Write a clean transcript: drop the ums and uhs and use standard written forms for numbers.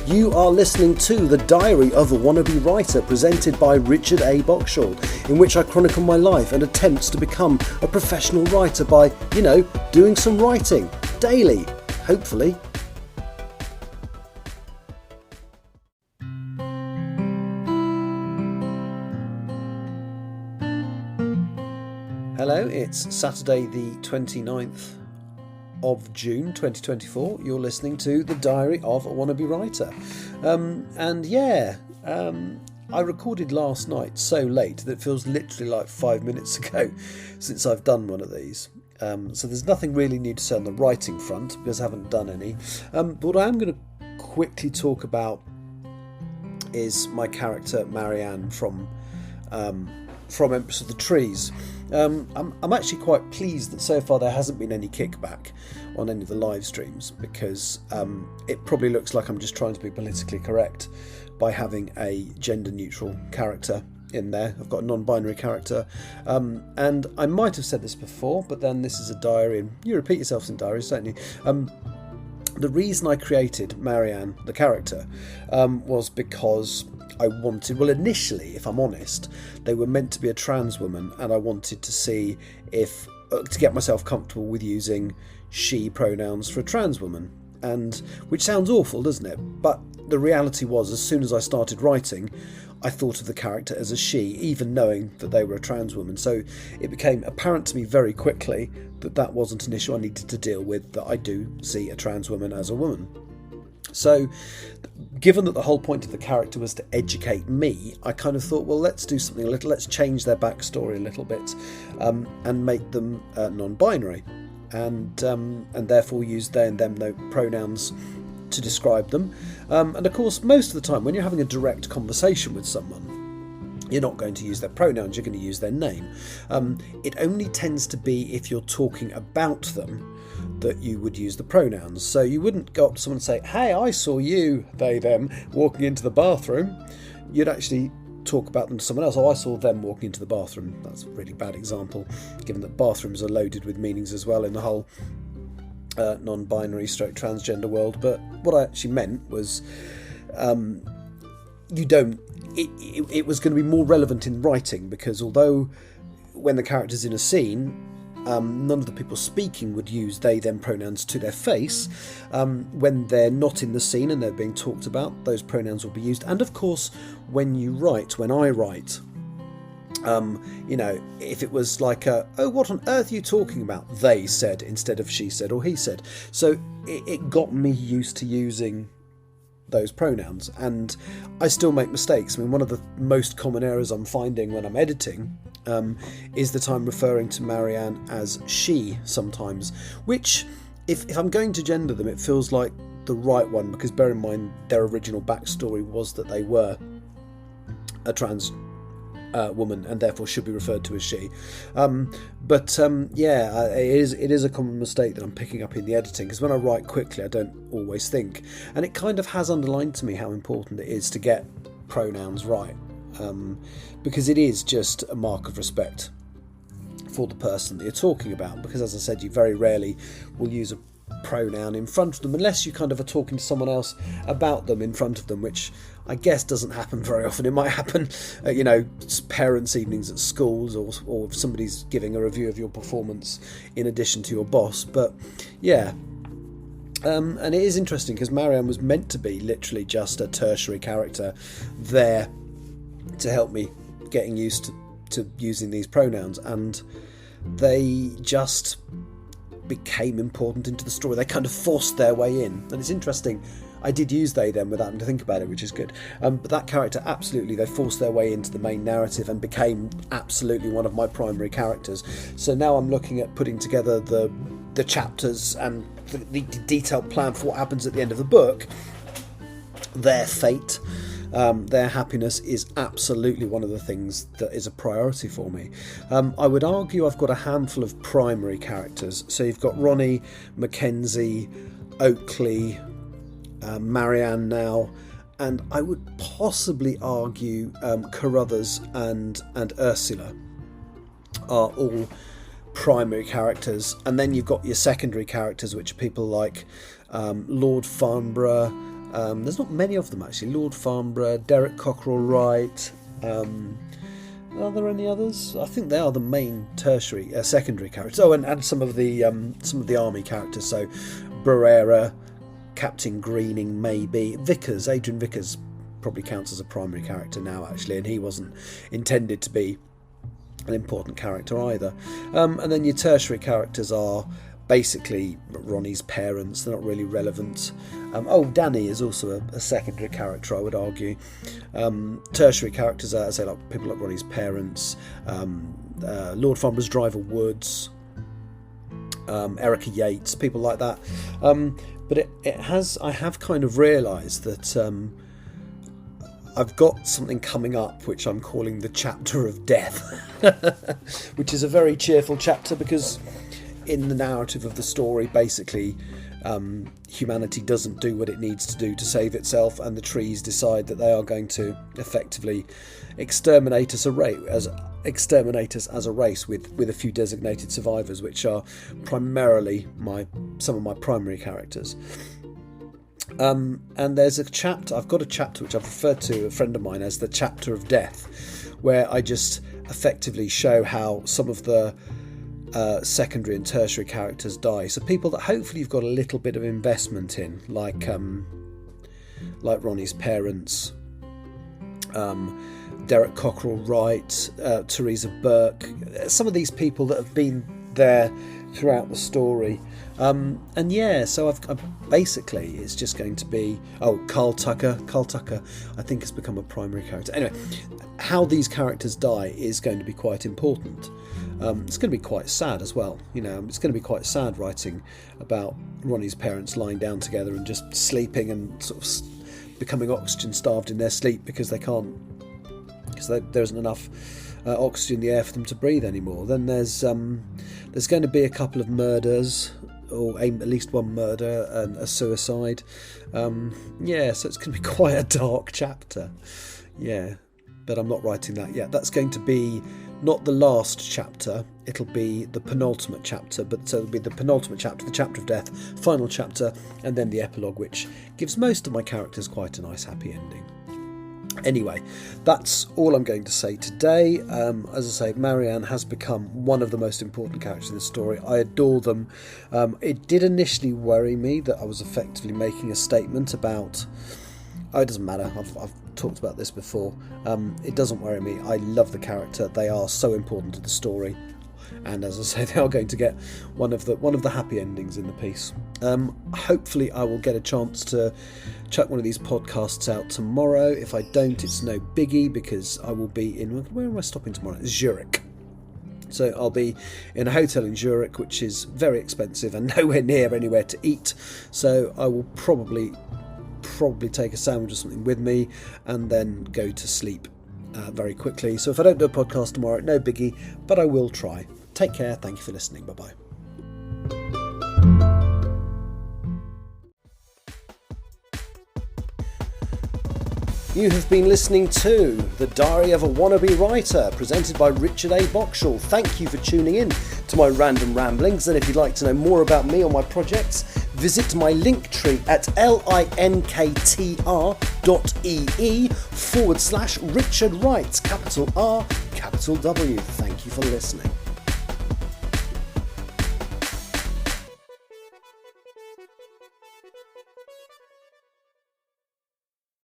You are listening to The Diary of a Wannabe Writer, presented by Richard A. Boxshall, in which I chronicle my life and attempts to become a professional writer by, doing some writing daily, hopefully. Hello, it's Saturday the 29th of June 2024. You're listening to The Diary of a Wannabe Writer. I recorded last night so late that it feels literally like 5 minutes ago since I've done one of these. So there's nothing really new to say on the writing front because I haven't done any. But what I am going to quickly talk about is my character Marianne from Empress of the Trees. I'm actually quite pleased that so far there hasn't been any kickback on any of the live streams, because it probably looks like I'm just trying to be politically correct by having a gender neutral character in there. I've got a non-binary character, and I might have said this before, but then this is a diary and you repeat yourselves in diaries, don't you? The reason I created Marianne, the character, was because I wanted, well, initially, if I'm honest, they were meant to be a trans woman, and I wanted to see if, to get myself comfortable with using she pronouns for a trans woman, and which sounds awful, doesn't it? But the reality was, as soon as I started writing, I thought of the character as a she, even knowing that they were a trans woman. So it became apparent to me very quickly that that wasn't an issue I needed to deal with, that I do see a trans woman as a woman. So, given that the whole point of the character was to educate me, I kind of thought, well, let's do something a little, let's change their backstory a little bit, and make them non-binary, and therefore use they and them no pronouns to describe them. And of course, most of the time, when you're having a direct conversation with someone, you're not going to use their pronouns, you're going to use their name. It only tends to be if you're talking about them that you would use the pronouns. So you wouldn't go up to someone and say, hey, I saw you, they, them, walking into the bathroom. You'd actually talk about them to someone else. Oh, I saw them walking into the bathroom. That's a really bad example, given that bathrooms are loaded with meanings as well in the whole non-binary stroke transgender world. But what I actually meant was it was going to be more relevant in writing, because although when the character's in a scene, none of the people speaking would use they, them pronouns to their face. When they're not in the scene and they're being talked about, those pronouns will be used. And of course, when I write, if it was like oh, what on earth are you talking about? They said instead of she said or he said. So it got me used to using those pronouns, and I still make mistakes. I mean, one of the most common errors I'm finding when I'm editing is that I'm referring to Marianne as she sometimes, which if I'm going to gender them, it feels like the right one, because bear in mind their original backstory was that they were a trans woman and therefore should be referred to as she. It is a common mistake that I'm picking up in the editing, because when I write quickly I don't always think, and it kind of has underlined to me how important it is to get pronouns right, because it is just a mark of respect for the person that you're talking about, because as I said, you very rarely will use a pronoun in front of them unless you kind of are talking to someone else about them in front of them, which I guess doesn't happen very often. It might happen at, parents' evenings at schools, or if somebody's giving a review of your performance in addition to your boss. But yeah, and it is interesting because Marianne was meant to be literally just a tertiary character there to help me getting used to using these pronouns, and they just became important into the story. They kind of forced their way in, and it's interesting. I did use they them without having to think about it, which is good. But that character, absolutely, they forced their way into the main narrative and became absolutely one of my primary characters. So now I'm looking at putting together the chapters and the detailed plan for what happens at the end of the book. Their fate, their happiness is absolutely one of the things that is a priority for me. I would argue I've got a handful of primary characters. So you've got Ronnie, Mackenzie, Oakley, Marianne now, and I would possibly argue Carruthers and Ursula are all primary characters, and then you've got your secondary characters, which are people like Lord Farnborough, There's not many of them actually. Lord Farnborough, Derek Cockerell Wright. Are there any others? I think they are the main tertiary, secondary characters. Oh, and some of the army characters. So Barrera, Captain Greening, maybe Vickers. Adrian Vickers probably counts as a primary character now, actually, and he wasn't intended to be an important character either. And then your tertiary characters are basically Ronnie's parents. They're not really relevant. Danny is also a secondary character, I would argue. Tertiary characters are, say, like people like Ronnie's parents, Lord Farnborough's driver Woods, Erica Yates, people like that. But I have kind of realised that I've got something coming up which I'm calling the chapter of death, which is a very cheerful chapter because in the narrative of the story, basically, humanity doesn't do what it needs to do to save itself, and the trees decide that they are going to effectively exterminate us as a race with a few designated survivors, which are primarily some of my primary characters. And there's a chapter, I've got a chapter which I've referred to a friend of mine as the chapter of death, where I just effectively show how some of the secondary and tertiary characters die. So people that hopefully you've got a little bit of investment in, like Ronnie's parents, Derek Cockerell Wright, Teresa Burke, some of these people that have been there throughout the story. So I've basically, it's just going to be Carl Tucker I think has become a primary character. Anyway, how these characters die is going to be quite important. It's going to be quite sad as well. It's going to be quite sad writing about Ronnie's parents lying down together and just sleeping and sort of becoming oxygen starved in their sleep because there isn't enough oxygen in the air for them to breathe anymore. Then there's going to be a couple of murders, or at least one murder and a suicide. So it's going to be quite a dark chapter. Yeah, but I'm not writing that yet. That's going to be not the last chapter, it'll be the penultimate chapter, so it'll be the penultimate chapter, the chapter of death, final chapter, and then the epilogue, which gives most of my characters quite a nice happy ending. Anyway, that's all I'm going to say today. As I say, Marianne has become one of the most important characters in the story. I adore them. It did initially worry me that I was effectively making a statement about... it doesn't matter, I've talked about this before. It doesn't worry me. I love the character. They are so important to the story. And as I say, they are going to get one of the happy endings in the piece. Hopefully I will get a chance to chuck one of these podcasts out tomorrow. If I don't, it's no biggie, because I will be in... Where am I stopping tomorrow? Zurich. So I'll be in a hotel in Zurich, which is very expensive and nowhere near anywhere to eat. So I will probably take a sandwich or something with me and then go to sleep very quickly. So if I don't do a podcast tomorrow, no biggie, but I will try. Take care. Thank you for listening. Bye-bye. You have been listening to The Diary of a Wannabe Writer, presented by Richard A. Boxall. Thank you for tuning in to my random ramblings, and if you'd like to know more about me or my projects, visit my link tree at linktr.ee/Richard Wright, capital R, capital W. Thank you for listening.